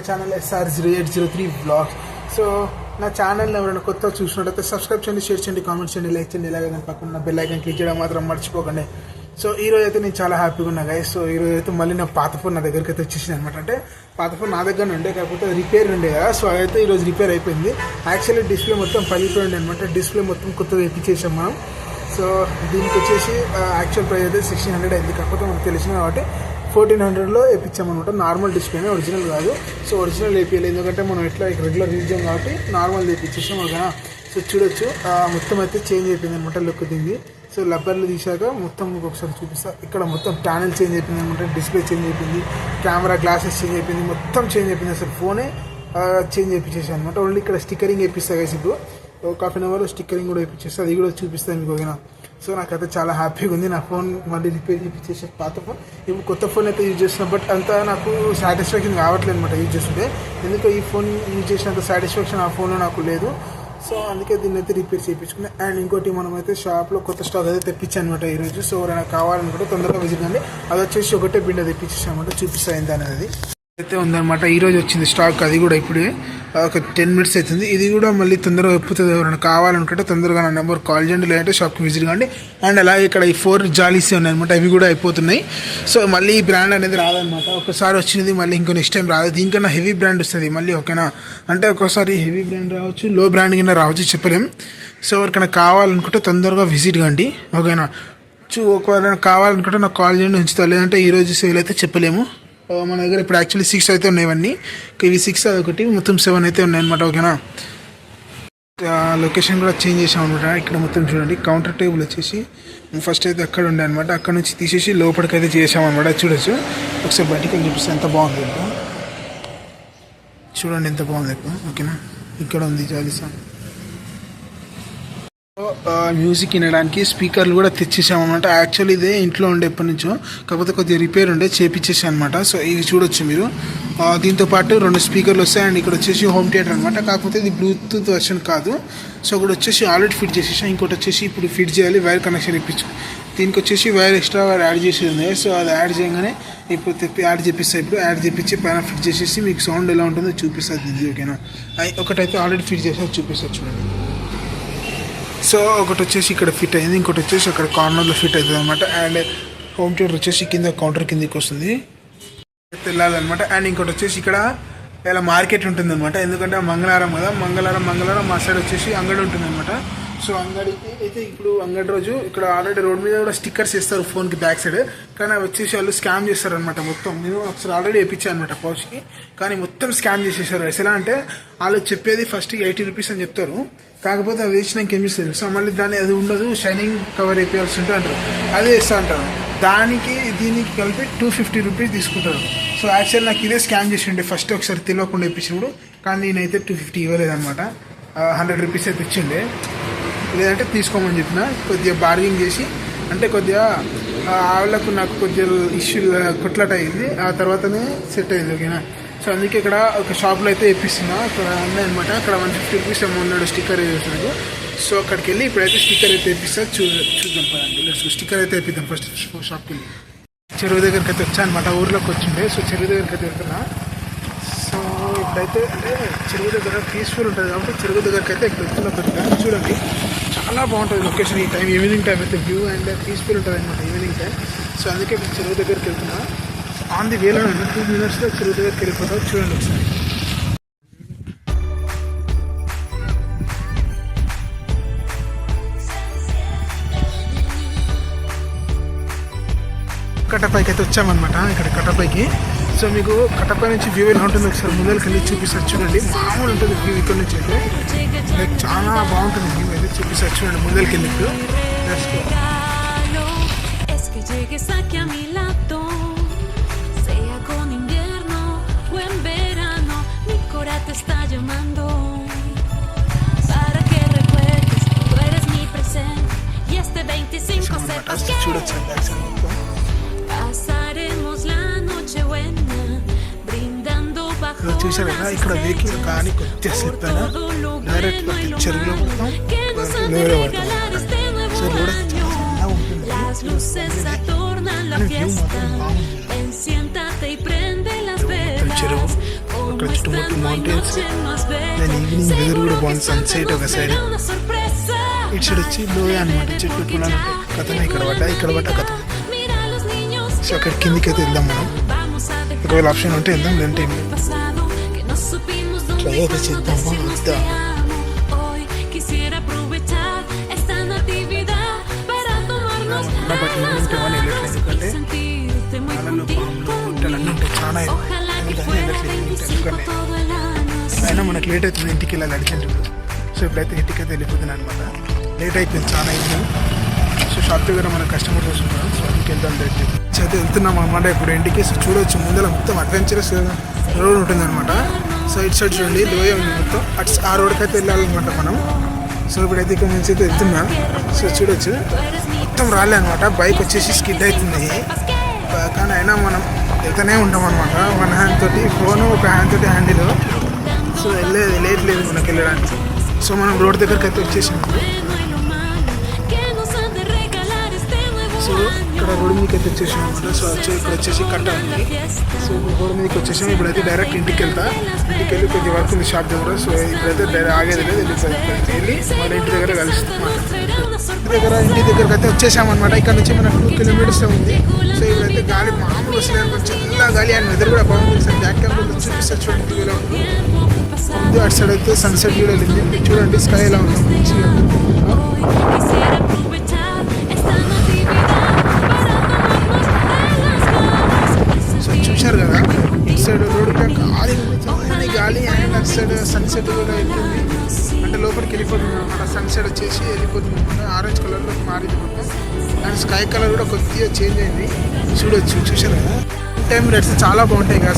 Channel SR0803 vlogs. So నా ఛానల్ని ఎవరైనా కొత్త చూసినట్టయితే సబ్స్క్రైబ్ చేయండి, షేర్ చేయండి, కామెంట్ చేయండి, లైక్ చేయండి. ఇలాగే పక్కన బెల్ ఐకాన్ క్లిక్ చేయడం మాత్రం మర్చిపోకండి. సో ఈరోజు అయితే నేను చాలా హ్యాపీగా ఉన్నా గైస్. సో ఈరోజు అయితే మళ్ళీ నా పాత ఫోన్ నా దగ్గరికి అయితే వచ్చేసింది అనమాట. అంటే పాత ఫోన్ నా దగ్గర ఉండే, కాకపోతే రిపేర్ ఉండే కదా. సో అదైతే ఈరోజు రిపేర్ అయిపోయింది. యాక్చువల్లీ డిస్ప్లే మొత్తం పగిలిపోయింది అనమాట. డిస్ప్లే మొత్తం కొత్తగా ఎక్కించేసాం మనం. సో దీనికి వచ్చేసి యాక్చువల్ ప్రైస్ అయితే 1600 అయింది. కాకపోతే మనకు తెలిసిన కాబట్టి 1400లో వేయించామన్నమాట. నార్మల్ డిస్ప్లేనే, ఒరిజినల్ కాదు. సో ఒరిజినల్ వేపించాలి, ఎందుకంటే మనం ఎట్లా రెగ్యులర్ యూజ్ చేయం కాబట్టి నార్మల్ వేయించేసాం ఓకేనా. సో చూడొచ్చు మొత్తం అయితే చేంజ్ అయిపోయింది అనమాట లుక్ దీన్ని. సో లబ్బర్లు తీసాక మొత్తం ఒకసారి చూపిస్తా. ఇక్కడ మొత్తం ప్యానెల్ చేంజ్ అయిపోయింది అనమాట, డిస్ప్లే చేంజ్ అయిపోయింది, కెమెరా గ్లాసెస్ చేంజ్ అయిపోయింది, మొత్తం చేంజ్ అయిపోయింది. అసలు ఫోనే చేంజ్ అయిపించేసాను అనమాట. ఓన్లీ ఇక్కడ స్టిక్కరింగ్ వేపిస్తా గైస్. ఇప్పుడు ఒక హాఫ్ అన్ అవర్ స్టిక్కరింగ్ కూడా వేయించేస్తా, అది కూడా చూపిస్తాను మీకు ఓకేనా. సో నాకైతే చాలా హ్యాపీగా ఉంది. నా ఫోన్ మళ్ళీ రిపేర్ చేయించేసే పాత ఫోన్ ఇప్పుడు కొత్త ఫోన్ అయితే యూజ్ చేస్తున్నాను. బట్ అంతా నాకు సాటిస్ఫాక్షన్ కావట్లేదు అనమాట యూజ్ చేస్తుంటే. ఎందుకంటే ఈ ఫోన్ యూజ్ చేసినంత సాటిస్ఫాక్షన్ ఆ ఫోన్లో నాకు లేదు. సో అందుకే దీన్ని అయితే రిపేర్ చేయించుకున్నాను. అండ్ ఇంకోటి మనమైతే షాప్లో కొత్త స్టాక్ అయితే తెప్పించాను అనమాట ఈరోజు. సో ఎవరైనా కావాలనుకుంటే తొందరగా విజిట్ అండి. అది వచ్చేసి ఒకటే బిండె తెప్పించేసాను అనమాట, చూపిస్తాయింది అనేది అయితే ఉందన్నమాట. ఈరోజు వచ్చింది స్టాక్, అది కూడా ఇప్పుడే ఒక 10 minutes అవుతుంది. ఇది కూడా మళ్ళీ తొందరగా ఎప్పుతుంది. ఎవరైనా కావాలనుకుంటే తొందరగా నా నెంబర్ కాల్ చేయండి, లేదంటే షాప్కి విజిట్ కాండి. అండ్ అలాగే ఇక్కడ ఈ 4 జాలీస్ ఉన్నాయన్నమాట, అవి కూడా అయిపోతున్నాయి. సో మళ్ళీ ఈ బ్రాండ్ అనేది రాదనమాట. ఒకసారి వచ్చినది మళ్ళీ ఇంకో నెక్స్ట్ టైం రాదు. దీనికన్నా హెవీ బ్రాండ్ వస్తుంది మళ్ళీ ఓకేనా. అంటే ఒక్కోసారి హెవీ బ్రాండ్ రావచ్చు, లో బ్రాండ్ కింద రావచ్చు, చెప్పలేం. సో ఎవరికైనా కావాలనుకుంటే తొందరగా విజిట్ కాండి ఓకేనా. ఒకవేళ కావాలనుకుంటే నాకు కాల్ చేయండి, ఉంచుతా. లేదంటే ఈరోజు సేల్ అయితే చెప్పలేము. మన దగ్గర ఇప్పుడు యాక్చువల్లీ 6 అయితే ఉన్నాయి ఇవన్నీ. ఇవి 6 అదొకటి, మొత్తం 7 అయితే ఉన్నాయన్నమాట ఓకేనా. లొకేషన్ కూడా చేంజ్ చేసాం అనమాట. ఇక్కడ మొత్తం చూడండి, కౌంటర్ టేబుల్ వచ్చేసి ఫస్ట్ అయితే అక్కడ ఉండే అనమాట. అక్కడ నుంచి తీసేసి లోపలికి అయితే చేసామన్నమాట. చూడొచ్చు, ఒకసారి బయటికి వెళ్ళి చూపిస్తే ఎంత బాగుంది ఇంకా. చూడండి ఎంత బాగుంది ఇక్కడ ఓకేనా. ఇక్కడ ఉంది జాలిసా. మ్యూజిక్ వినడానికి స్పీకర్లు కూడా తెచ్చేసామన్నమాట. యాక్చువల్లీ ఇదే ఇంట్లో ఉండే ఎప్పటి నుంచో, కాకపోతే కొద్దిగా రిపేర్ ఉండే, చేపించేసాను అనమాట. సో ఇవి చూడొచ్చు మీరు. దీంతో పాటు 2 స్పీకర్లు వస్తాయి. అండ్ ఇక్కడ వచ్చేసి హోమ్ థియేటర్ అనమాట. కాకపోతే ఇది బ్లూటూత్ వర్షన్ కాదు. సో ఇక్కడ వచ్చేసి ఆల్రెడీ ఫిట్ చేసేసాం. ఇంకోటి వచ్చేసి ఇప్పుడు ఫిట్ చేయాలి, వైర్ కనెక్షన్ ఇప్పించు. దీనికి వచ్చేసి వైర్ ఎక్స్ట్రా వైర్ యాడ్ చేసేది ఉంది. సో అది యాడ్ చేయగానే ఇప్పుడు యాడ్ చేపిస్తాయి. ఇప్పుడు యాడ్ చేపించి పైన ఫిట్ చేసేసి మీకు సౌండ్ ఎలా ఉంటుందో చూపిస్తుంది ఇది ఓకేనా. ఒకటైతే ఆల్రెడీ ఫిట్ చేసి చూపిస్తుంది చూడండి. సో ఒకటి వచ్చేసి ఇక్కడ ఫిట్ అయింది, ఇంకోటి వచ్చేసి అక్కడ కార్నర్లో ఫిట్ అవుతుంది అనమాట. అండ్ హోమ్ థియేటర్ వచ్చేసి కింద కౌంటర్ కిందకి వస్తుంది, వెళ్ళాలన్నమాట. అండ్ ఇంకోటి వచ్చేసి ఇక్కడ ఇలా మార్కెట్ ఉంటుంది అనమాట. ఎందుకంటే మంగళవారం కదా, మంగళవారం మా సైడ్ వచ్చేసి అంగడి ఉంటుంది అనమాట. సో అంగడికి అయితే ఇప్పుడు అంగడి రోజు ఇక్కడ ఆల్రెడీ రోడ్ మీద కూడా స్టిక్కర్స్ ఇస్తారు ఫోన్కి బ్యాక్ సైడ్. కానీ అవి వచ్చేసి వాళ్ళు స్కామ్ చేస్తారనమాట మొత్తం. నేను ఒకసారి ఆల్రెడీ వేయించాను అనమాట పౌచ్కి, కానీ మొత్తం స్కామ్ చేసేసారు. ఎలా అంటే వాళ్ళు చెప్పేది ఫస్ట్ 80 రూపీస్ అని చెప్తారు, కాకపోతే అవి వేసినాక ఏం చేస్తారు. సో మళ్ళీ దాన్ని అది ఉండదు, షైనింగ్ కవర్ వేయాల్సి ఉంటుంది అంటారు, అదే వేస్తా అంటారు. దానికి దీనికి కలిపి 250 రూపీస్ తీసుకుంటారు. సో యాక్చువల్ నాకు ఇదే స్కామ్ చేసి ఉండే ఫస్ట్ ఒకసారి తెలియకుండా ఇప్పించినప్పుడు. కానీ నేనైతే 250 ఇవ్వలేదన్నమాట, 100 రూపీస్ అయితే ఇచ్చిండే. లేదంటే తీసుకోమని చెప్పిన, కొద్దిగా బార్గింగ్ చేసి. అంటే కొద్దిగా వాళ్ళకు నాకు కొద్దిగా ఇష్యూ కొట్లాట అయింది, ఆ తర్వాతనే సెట్ అయింది ఓకేనా. సో అందుకే ఇక్కడ ఒక షాప్లో అయితే వేపిస్తున్నా. అక్కడ ఉన్నాయన్నమాట. అక్కడ 150 రూపీస్ ఉన్నాడు స్టిక్కర్ వేస్తున్నాడు. సో అక్కడికి వెళ్ళి ఇప్పుడైతే స్టిక్కర్ అయితే వేపిస్తా. చూద్దాం పదండి, స్టిక్కర్ అయితే వేపిద్దాం ఫస్ట్ షాప్కి వెళ్ళి. చెరువు దగ్గరికి అయితే వచ్చా అనమాట, ఊర్లోకి వచ్చిండే. సో చెరువు దగ్గరికి అయితే వెళ్తున్నా. సో ఇప్పుడైతే అంటే చెరువు దగ్గర పీస్ఫుల్ ఉంటుంది కాబట్టి చెరువు దగ్గరికి అయితే ఇక్కడ వెళ్తున్నా. కొద్దిగా చూడండి, చాలా బాగుంటుంది లొకేషన్ ఈ టైం, ఈవినింగ్ టైం అయితే వ్యూ అండ్ పీస్ఫుల్ ఉంటుంది అనమాట ఈవినింగ్ టైం. సో అందుకే ఇప్పుడు చెరువు దగ్గరికి వెళ్తున్నా. ఆన్ ది వేలో 2 minutesలో చెరువు దగ్గరికి వెళ్ళిపోతావు. చూడండి ఒకసారి. కట్టపైకి అయితే వచ్చామన్నమాట, ఇక్కడ కట్టపైకి. సో మీకు కట్టపై నుంచి వ్యూ ఎలా ఉంటుంది ఒకసారి ముందరికి వెళ్ళి చూపిస్తారు చూడండి. మామూలు ఉంటుంది వ్యూ ఇక్కడ నుంచి అయితే, లైక్ చాలా బాగుంటుంది వ్యూ అయితే చూపిస్తారు చూడండి ముందరికి వెళ్ళి. చూడొచ్చు చూసారు కదా, ఇక్కడ వెహికల్ కానీ కొద్దిగా స్లిప్ అయినా డైరెక్ట్ చెరువులో పడతాం, నీళ్ళలో పడతాం. సో రోడ్ చాలా ఉంటుంది, చెరువు అక్కడ చుట్టుముట్టు మౌంటైన్స్. దాని ఈవినింగ్ వెదర్ కూడా బాగుంది, సన్సెట్ ఒక సైడ్, ఇటు సైడ్ వచ్చి లోయ అనమాట, చెట్టు పొలాలు ఉంటాయి. కథమే ఇక్కడ పడ్డా కథ. సో అక్కడ కిందికి అయితే వెళ్దాం మనం, ఒకవేళ ఆప్షన్ ఉంటే వెళ్దాం, లేదంటే ట్రై అయితే చేద్దామా వద్దా. బట్ ఈవినింగ్ టైం అని వెళ్ళట్లేదు, ఎందుకంటే పాలలో పాములు గుట్టలు అన్నీ ఉంటాయి, చాలా వెళ్ళట్లేదు ఎందుకంటే అయినా మనకు లేట్ అవుతుంది, ఇంటికి వెళ్ళాలి అర్జెంట్. సో ఇప్పుడైతే ఇంటికి అయితే వెళ్ళిపోతున్నాను అనమాట, లేట్ అయిపోయింది చాలా ఈవినింగ్. సో షాప్ దగ్గర మన కస్టమర్ చూసుకుంటారు, సో అందుకు వెళ్తాం లేట్ అయితే వెళ్తున్నాం అనమాట ఇప్పుడు ఇంటికి. సో చూడవచ్చు ముందర మొత్తం అడ్వెంచరస్ రోడ్ ఉంటుంది అనమాట. సో ఇటు సైడ్ చూడండి లోయ ఉంది మొత్తం, ఆ రోడ్కి అయితే వెళ్ళాలన్నమాట మనం. సో ఇప్పుడైతే ఇక్కడ నుంచి అయితే వెళ్తున్నాం. సో చూడొచ్చు మొత్తం రాలే అనమాట, బైక్ వచ్చేసి స్కిడ్ అవుతుంది, కానీ అయినా మనం వెళ్తూనే ఉంటాం అనమాట. వన్ హ్యాండ్ తోటి ఫోను, ఒక హ్యాండ్ తోటి హ్యాండిల్. సో లేట్ లేదు మనకి వెళ్ళడానికి. సో మనం రోడ్ దగ్గరికి అయితే వచ్చేసాము. సో ఇక్కడ రోడ్ మీదకి అయితే వచ్చేసాం అనమాట. సో ఇక్కడ వచ్చేసి కట్ట ఉంది. సో రోడ్ మీదకి వచ్చేసాం. ఇప్పుడైతే డైరెక్ట్ ఇంటికి వెళ్తా, ఇంటికి వెళ్ళి కొద్దిగా వర్క్ ఉంది షాప్ దగ్గర. సో ఇప్పుడైతే డైరెక్ట్ ఆగేది లేదు, వెళ్ళి మన ఇంటి దగ్గర కలుస్తాం. ఇంటి దగ్గరకు అయితే వచ్చేసామన్నమాట. ఇక్కడ నుంచి మనకు 2 కిలోమీటర్స్ ఉంది. సో ఇప్పుడైతే గాలి మామూలు వస్తుంది, కొంచెం చల్ల గాలి, అండ్ వెదర్ కూడా బాగుంది. సార్ బ్యాక్ కెమెరా చూపిస్తా చూడండి ఎలా ఉంది. ముందు అటు సైడ్ అయితే సన్సెట్ కూడా వెళ్ళింది, చూడండి స్కై ఎలా ఉంది మంచిగా. సో చూశారు కదా, ఇటు సైడ్ రోడ్డు గాలి అండ్ అటు సైడ్ సన్సెట్ కూడా వెళ్తుంది, అంటే లోపలికి వెళ్ళిపోతుంది అనమాట. సన్సెట్ వచ్చేసి వెళ్ళిపోతుంది అనమాట, ఆరెంజ్ కలర్లో మారింది మొత్తం. అండ్ స్కై కలర్ కూడా కొద్దిగా చేంజ్ అయింది, చూశారు కదా. టైం రైడ్స్ చాలా బాగుంటాయి కదా.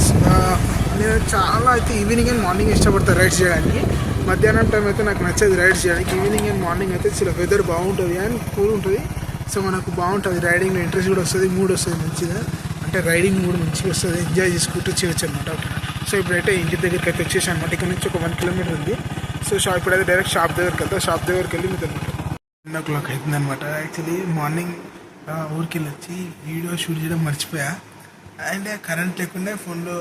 నేను చాలా అయితే ఈవినింగ్ అండ్ మార్నింగ్ ఇష్టపడతాను రైడ్స్ చేయడానికి. మధ్యాహ్నం టైం అయితే నాకు నచ్చదు రైడ్స్ చేయడానికి. ఈవినింగ్ అండ్ మార్నింగ్ అయితే చాలా వెదర్ బాగుంటుంది అండ్ కూల్ ఉంటుంది. సో మనకు బాగుంటుంది, రైడింగ్లో ఇంట్రెస్ట్ కూడా వస్తుంది, మూడ్ వస్తుంది మంచిగా, అంటే రైడింగ్ కూడా మంచిగా వస్తుంది, ఎంజాయ్ చేసుకుంటూ చేయొచ్చు అనమాట. సో ఇప్పుడైతే ఇంటి దగ్గరికి అయితే వచ్చేసాను అనమాట. ఇక్కడ నుంచి ఒక 1 కిలోమీటర్ ఉంది. సో ఇప్పుడైతే డైరెక్ట్ షాప్ దగ్గరికి వెళ్తా, షాప్ దగ్గరికి వెళ్ళి మీకు అనమాట 10 o'clock అవుతుంది అనమాట. యాక్చువల్లీ మార్నింగ్ ఊరికి వెళ్ళి వచ్చి వీడియో షూట్ చేయడం మర్చిపోయా, అండ్ కరెంట్ లేకుండా ఫోన్లో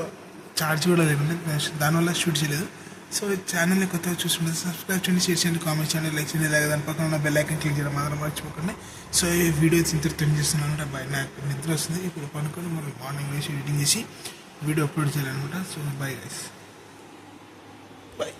ఛార్జ్ కూడా లేకుండా దానివల్ల షూట్ చేయలేదు. సో ఛానల్ని కొత్తగా చూస్తుంటే సబ్స్క్రైబ్ చేయండి, షేర్ చేయండి, కామెంట్ చేయండి, లైక్ చేయండి, ఇలాగ దాని పక్కన ఉన్న బెల్ ఐకాన్ క్లిక్ చేయడం మాత్రం మర్చిపోకండి. సో ఈ వీడియో ఇంతటితో చేస్తున్నాను, బాయ్. నాకు నిద్ర వస్తుంది, ఇప్పుడు పనుకొని మళ్ళీ మార్నింగ్ వేసి ఎడిటింగ్ చేసి వీడియో అప్లోడ్ చేయాలన్నమాట. So bye guys, bye.